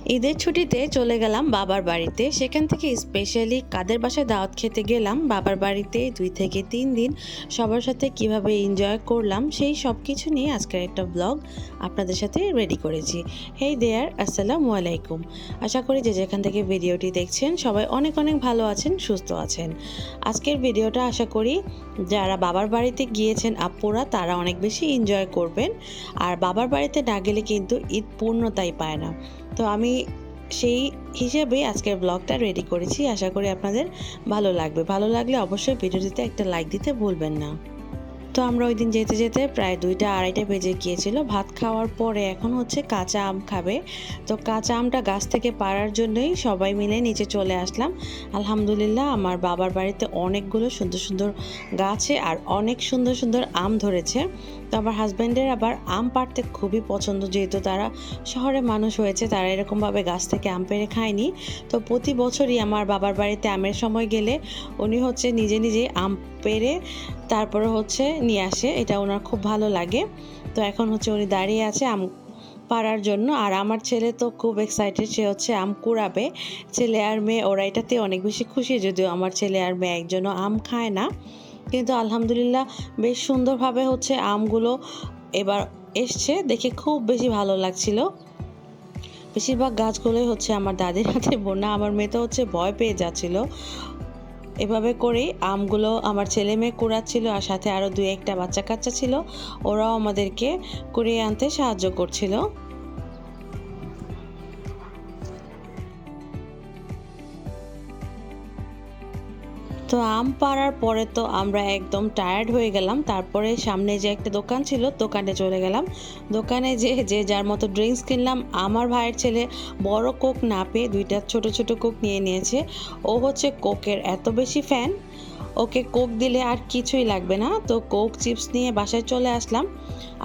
ঈদের ছুটিতে চলে গেলাম বাবার বাড়িতে। সেখান থেকে স্পেশালি কাদের বাসায় দাওয়াত খেতে গেলাম বাবার বাড়িতে 2 থেকে 3 দিন সবার সাথে কিভাবে এনজয় করলাম সেই সব কিছু নিয়ে আজকের একটা ব্লগ আপনাদের সাথে রেডি করেছি। হেই দেয়ার, আসসালামু আলাইকুম। আশা করি যে যেখান থেকে ভিডিওটি দেখছেন সবাই অনেক অনেক ভালো আছেন, সুস্থ আছেন। আজকের ভিডিওটা আশা করি যারা বাবার বাড়িতে গিয়েছেন আপুরা তারা অনেক বেশি এনজয় করবেন। আর বাবার বাড়িতে না গেলে কিন্তু ঈদ পূর্ণতাই পায় না। তো আমি সেই হিসেবেই আজকের ব্লগটা রেডি করেছি। আশা করি আপনাদের ভালো লাগবে। ভালো লাগলে অবশ্যই ভিডিওটিতে একটা লাইক দিতে ভুলবেন না। তো আমরা ওই দিন যেতে যেতে প্রায় 2টা 2:30 বেজে গিয়েছিল। ভাত খাওয়ার পরে এখন হচ্ছে কাঁচা আম খাবে। তো কাঁচা আমটা গাছ থেকে পাড়ার জন্যই সবাই মিলে নিচে চলে আসলাম। আলহামদুলিল্লাহ আমার বাবার বাড়িতে অনেকগুলো সুন্দর সুন্দর গাছে আর অনেক সুন্দর সুন্দর আম ধরেছে। তো আমার হাজব্যান্ডের আবার আম পাড়তে খুবই পছন্দ, যেহেতু তারা শহরে মানুষ হয়েছে, তারা এরকমভাবে গাছ থেকে আম পেড়ে খায়নি। তো প্রতি বছরই আমার বাবার বাড়িতে আমের সময় গেলে উনি হচ্ছে নিজে নিজে আম পেড়ে তারপরে হচ্ছে নিয়ে আসে। এটা ওনার খুব ভালো লাগে। তো এখন হচ্ছে উনি দাঁড়িয়ে আছে আম পাড়ার জন্য। আর আমার ছেলে তো খুব এক্সাইটেড, সে হচ্ছে আম কুড়াবে। ছেলে আর মেয়ে ওরা এটাতে অনেক বেশি খুশি, যদিও আমার ছেলে আর মেয়ে একজনও আম খায় না। কিন্তু আলহামদুলিল্লাহ বেশ সুন্দরভাবে হচ্ছে আমগুলো এবার এসছে, দেখে খুব বেশি ভালো লাগছিল। বেশিরভাগ গাছগুলোই হচ্ছে আমার দাদির হাতে বোনা। আমার মেয়ে তো হচ্ছে ভয় পেয়ে যাচ্ছিল। এভাবে করেই আমগুলো আমার ছেলে মেয়ে কুড়াচ্ছিল, আর সাথে আরও 2-1টা বাচ্চা কাচ্চা ছিল, ওরাও আমাদেরকে কুড়িয়ে আনতে সাহায্য করছিল। তো আম পাড়ার পরে তো আমরা একদম টায়ার্ড হয়ে গেলাম। তারপরে সামনে যে একটা দোকান ছিল দোকানে চলে গেলাম। দোকানে যে যার মতো ড্রিঙ্কস কিনলাম। আমার ভাইয়ের ছেলে বড় কোক না পেয়ে 2টা ছোট ছোট কোক নিয়ে নিয়েছে। ও হচ্ছে কোকের এত বেশি ফ্যান, ওকে কোক দিলে আর কিছুই লাগবে না। তো কোক চিপস নিয়ে বাসায় চলে আসলাম।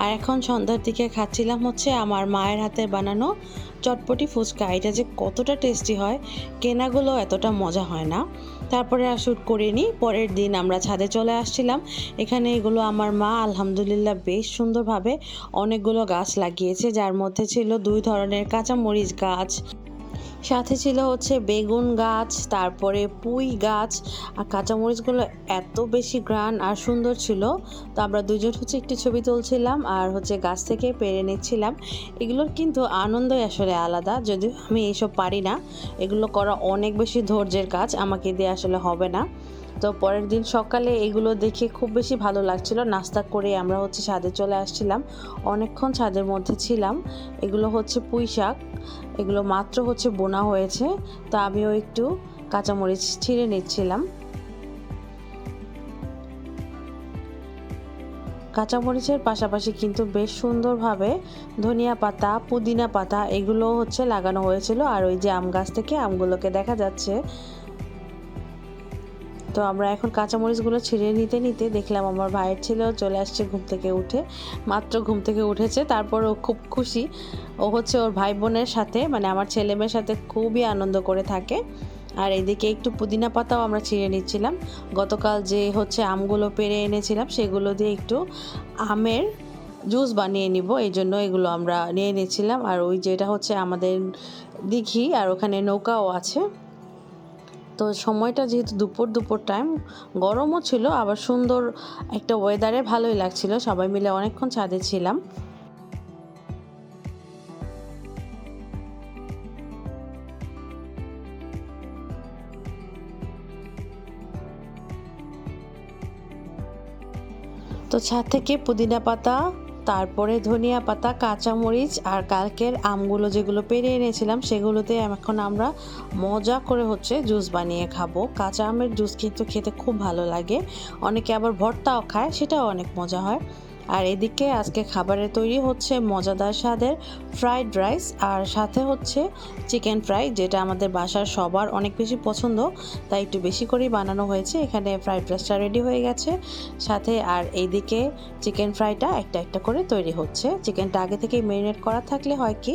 আর এখন সন্ধ্যার দিকে খাচ্ছিলাম হচ্ছে আমার মায়ের হাতে বানানো চটপটি ফুচকা। এটা যে কতটা টেস্টি হয়, কেনাগুলো এতটা মজা হয় না। তারপরে আর শ্যুট করিনি। পরের দিন আমরা ছাদে চলে আসছিলাম। এখানে এগুলো আমার মা আলহামদুলিল্লাহ বেশ সুন্দরভাবে অনেকগুলো গাছ লাগিয়েছে, যার মধ্যে ছিল 2 ধরনের কাঁচামরিচ গাছ, সাথে ছিল হচ্ছে বেগুন গাছ, তারপরে পুঁই গাছ। আর কাঁচামরিচগুলো এত বেশি গ্রান আর সুন্দর ছিল। তো আমরা দুজন হচ্ছে একটি ছবি তুলছিলাম আর হচ্ছে গাছ থেকে পেরে নিচ্ছিলাম। এগুলোর কিন্তু আনন্দই আসলে আলাদা, যদিও আমি এইসব পারি না। এগুলো করা অনেক বেশি ধৈর্যের কাজ, আমাকে দিয়ে আসলে হবে না। তো পরের দিন সকালে এগুলো দেখে খুব বেশি ভালো লাগছিল। নাস্তা করে আমরা হচ্ছে ছাদে চলে আসছিলাম। অনেকক্ষণ ছাদের মধ্যে ছিলাম। এগুলো হচ্ছে পুঁই শাক, এগুলো মাত্র হচ্ছে বোনা হয়েছে। তো আমিও একটু কাঁচামরিচ ছিঁড়ে নিচ্ছিলাম। কাঁচামরিচের পাশাপাশি কিন্তু বেশ সুন্দরভাবে ধনিয়া পাতা, পুদিনা পাতা এগুলো হচ্ছে লাগানো হয়েছিল। আর ওই যে আম গাছ থেকে আমগুলোকে দেখা যাচ্ছে। তো আমরা এখন কাঁচামরিচগুলো ছিঁড়ে নিতে নিতে দেখলাম আমার ভাইয়ের ছেলেও চলে আসছে ঘুম থেকে উঠে। মাত্র ঘুম থেকে উঠেছে, তারপর ও খুব খুশি। ও হচ্ছে ওর ভাই বোনের সাথে, মানে আমার ছেলে মেয়ের সাথে খুবই আনন্দ করে থাকে। আর এদিকে একটু পুদিনা পাতাও আমরা ছিঁড়ে নিচ্ছিলাম। গতকাল যে হচ্ছে আমগুলো পেড়ে এনেছিলাম সেগুলো দিয়ে একটু আমের জুস বানিয়ে নিব, এই জন্য এগুলো আমরা নিয়ে নিচ্ছিলাম। আর ওই যেটা হচ্ছে আমাদের দিঘি, আর ওখানে নৌকাও আছে। তো সময়টা যেহেতু দুপুর টাইম, গরমও ছিল, আবার সুন্দর একটা ওয়েদারে ভালোই লাগছিল। সবাই মিলে অনেকক্ষণ ছাদে ছিলাম। তো ছাদ থেকে পুদিনা পাতা, তারপরে ধনিয়া পাতা, কাঁচামরিচ আর কালকের আমগুলো যেগুলো পেড়ে এনেছিলাম সেগুলোতে এখন আমরা মজা করে হচ্ছে জুস বানিয়ে খাবো। কাঁচা আমের জুস কিন্তু খেতে খুব ভালো লাগে। অনেকে আবার ভর্তাও খায়, সেটাও অনেক মজা হয়। আর এদিকে আজকে খাবারে তৈরি হচ্ছে মজাদার স্বাদের ফ্রাইড রাইস, আর সাথে হচ্ছে চিকেন ফ্রাই, যেটা আমাদের বাসার সবার অনেক বেশি পছন্দ, তাই একটু বেশি করেই বানানো হয়েছে। এখানে ফ্রাইড রাইসটা রেডি হয়ে গেছে সাথে। আর এইদিকে চিকেন ফ্রাইটা একটা একটা করে তৈরি হচ্ছে। চিকেনটা আগে থেকেই ম্যারিনেট করা থাকলে হয় কি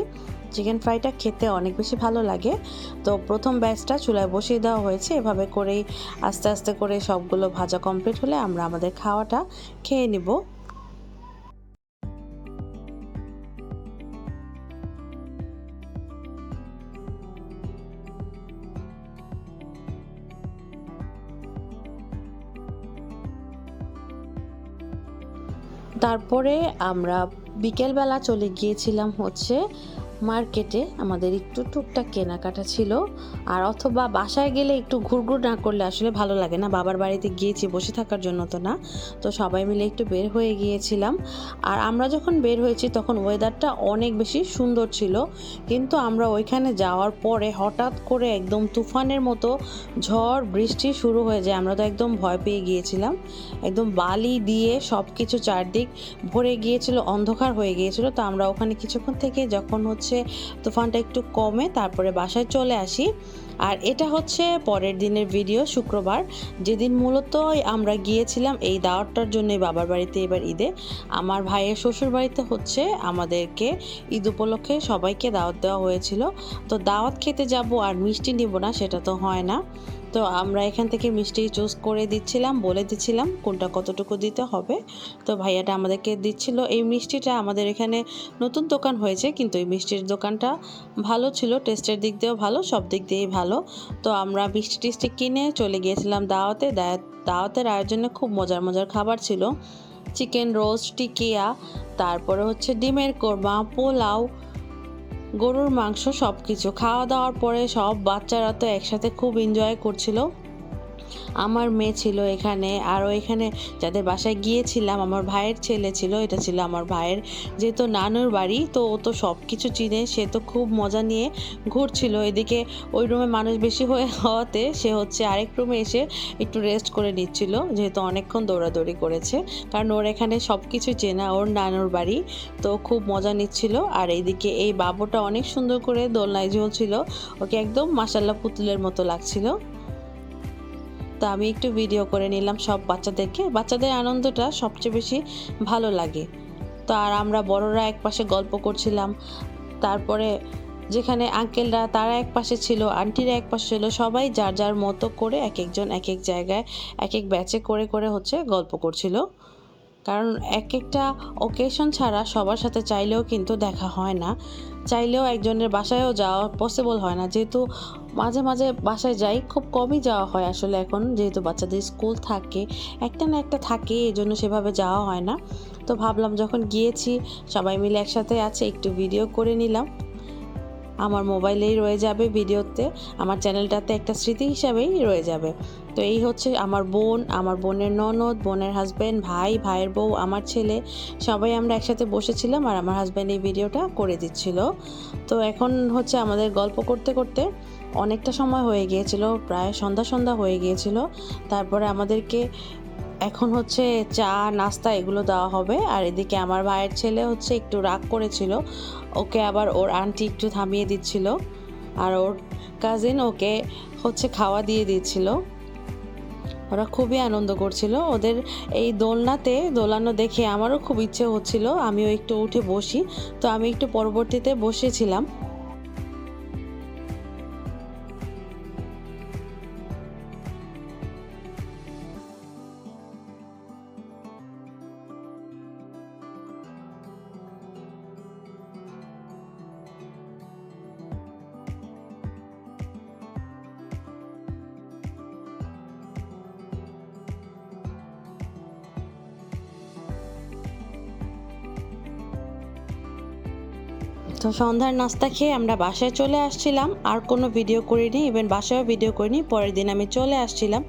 চিকেন ফ্রাইটা খেতে অনেক বেশি ভালো লাগে। তো প্রথম ব্যাচটা চুলায় বসিয়ে দেওয়া হয়েছে। এভাবে করেই আস্তে আস্তে করে সবগুলো ভাজা কমপ্লিট হলে আমরা আমাদের খাওয়াটা খেয়ে নিব। তারপরে আমরা বিকেলবেলা চলে গিয়েছিলাম হচ্ছে মার্কেটে। আমাদের একটু টুকটাক কেনাকাটা ছিল, আর অথবা বাসায় গেলে একটু ঘুরঘুর না করলে আসলে ভালো লাগে না। বাবার বাড়িতে গিয়েছি বসে থাকার জন্য তো না, তো সবাই মিলে একটু বের হয়ে গিয়েছিলাম। আর আমরা যখন বের হয়েছি তখন ওয়েদারটা অনেক বেশি সুন্দর ছিল, কিন্তু আমরা ওইখানে যাওয়ার পরে হঠাৎ করে একদম তুফানের মতো ঝড় বৃষ্টি শুরু হয়ে যায়। আমরা তো একদম ভয় পেয়ে গিয়েছিলাম। একদম বালি দিয়ে সব কিছু চারদিক ভরে গিয়েছিল, অন্ধকার হয়ে গিয়েছিল। তো আমরা ওখানে কিছুক্ষণ থেকে যখন হচ্ছে তুফানটা একটু কমে তারপরে বাসায় চলে আসি। আর এটা হচ্ছে পরের দিনের ভিডিও, শুক্রবার, যেদিন মূলত আমরা গিয়েছিলাম এই দাওয়াতটার জন্যই বাবার বাড়িতে। এবার ঈদে আমার ভাইয়ের শ্বশুর বাড়িতে হচ্ছে আমাদেরকে ঈদ উপলক্ষে সবাইকে দাওয়াত দেওয়া হয়েছিল। তো দাওয়াত খেতে যাব আর মিষ্টি নিব না, সেটা তো হয় না। তো আমরা এখান থেকে মিষ্টি চুজ করে দিচ্ছিলাম, বলে দিচ্ছিলাম কোনটা কতটুকু দিতে হবে। তো ভাইয়াটা আমাদেরকে দিচ্ছিল। এই মিষ্টিটা আমাদের এখানে নতুন দোকান হয়েছে, কিন্তু এই মিষ্টির দোকানটা ভালো ছিল, টেস্টের দিক দিয়েও ভালো, সব দিক দিয়েই ভালো। তো আমরা মিষ্টি টিষ্টি কিনে চলে গিয়েছিলাম দাওয়াতে। দাওয়াতের আয়োজনে খুব মজার মজার খাবার ছিল, চিকেন রোস্ট, টিকিয়া, তারপরে হচ্ছে ডিমের কোরমা, পোলাও, গরুর মাংস, সব কিছু। খাওয়া দাওয়ার পরে সব বাচ্চারা তো একসাথে খুব এনজয় করছিল। আমার মেয়ে ছিল এখানে, আরও এখানে যাদের বাসায় গিয়েছিলাম আমার ভাইয়ের ছেলে ছিল। এটা ছিল আমার ভাইয়ের যেহেতু নানুর বাড়ি, তো ও তো সব কিছু চিনে, সে তো খুব মজা নিয়ে ঘুরছিল। এদিকে ওই রুমে মানুষ বেশি হওয়াতে সে হচ্ছে আরেক রুমে এসে একটু রেস্ট করে নিচ্ছিল, যেহেতু অনেকক্ষণ দৌড়াদৌড়ি করেছে। কারণ ওর এখানে সব কিছু চেনা, ওর নানুর বাড়ি, তো খুব মজা নিচ্ছিল। আর এইদিকে এই বাবুটা অনেক সুন্দর করে দোলনায় ঝুলছিল, ওকে একদম মাশাল্লাহ পুতুলের মতো লাগছিল। তো আমি একটু ভিডিও করে নিলাম সব বাচ্চাদেরকে। বাচ্চাদের আনন্দটা সবচেয়ে বেশি ভালো লাগে। তো আর আমরা বড়রা এক পাশে গল্প করছিলাম, তারপরে যেখানে আঙ্কেলরা তারা এক পাশে ছিল, আন্টিরা এক পাশে ছিল, সবাই যার যার মতো করে এক একজন এক এক জায়গায় এক এক ব্যাচে করে করে হচ্ছে গল্প করছিল। কারণ এক একটা ওকেশন ছাড়া সবার সাথে চাইলেও কিন্তু দেখা হয় না, চাইলেও একজনের বাসায়ও যাওয়া পসিবল হয় না। যেহেতু মাঝে মাঝে বাসায় যাই, খুব কমই যাওয়া হয় আসলে এখন, যেহেতু বাচ্চাদের স্কুল থাকে, একটা না একটা থাকে, এই জন্য সেভাবে যাওয়া হয় না। তো ভাবলাম যখন গিয়েছি সবাই মিলে একসাথে আছে, একটু ভিডিও করে নিলাম। আমার মোবাইলেই রয়ে যাবে ভিডিওতে, আমার চ্যানেলটাতে একটা স্মৃতি হিসাবেই রয়ে যাবে। তো এই হচ্ছে আমার বোন, আমার বোনের ননদ, বোনের হাজব্যান্ড, ভাই, ভাইয়ের বউ, আমার ছেলে, সবাই আমরা একসাথে বসেছিলাম। আর আমার হাজব্যান্ড এই ভিডিওটা করে দিচ্ছিল। তো এখন হচ্ছে আমাদের গল্প করতে করতে অনেকটা সময় হয়ে গিয়েছিল, প্রায় সন্ধ্যা সন্ধ্যা হয়ে গিয়েছিল। তারপরে আমাদেরকে এখন হচ্ছে চা নাস্তা এগুলো দেওয়া হবে। আর এদিকে আমার ভাইয়ের ছেলে হচ্ছে একটু রাগ করেছিল, ওকে আবার ওর আন্টি একটু থামিয়ে দিচ্ছিল, আর ওর কাজিন ওকে হচ্ছে খাওয়া দিয়ে দিচ্ছিল। ওরা খুবই আনন্দ করছিল। ওদের এই দোলনাতে দোলানো দেখে আমারও খুব ইচ্ছে হচ্ছিল আমিও একটু উঠে বসি। তো আমি একটু পরবর্তীতে বসেছিলাম। তো সন্ধ্যার নাস্তা খেয়ে আমরা বাসায় চলে আসছিলাম, আর কোনো ভিডিও করিনি, ইভেন বাসায়ও ভিডিও করিনি। পরের দিন আমি চলে আসছিলাম।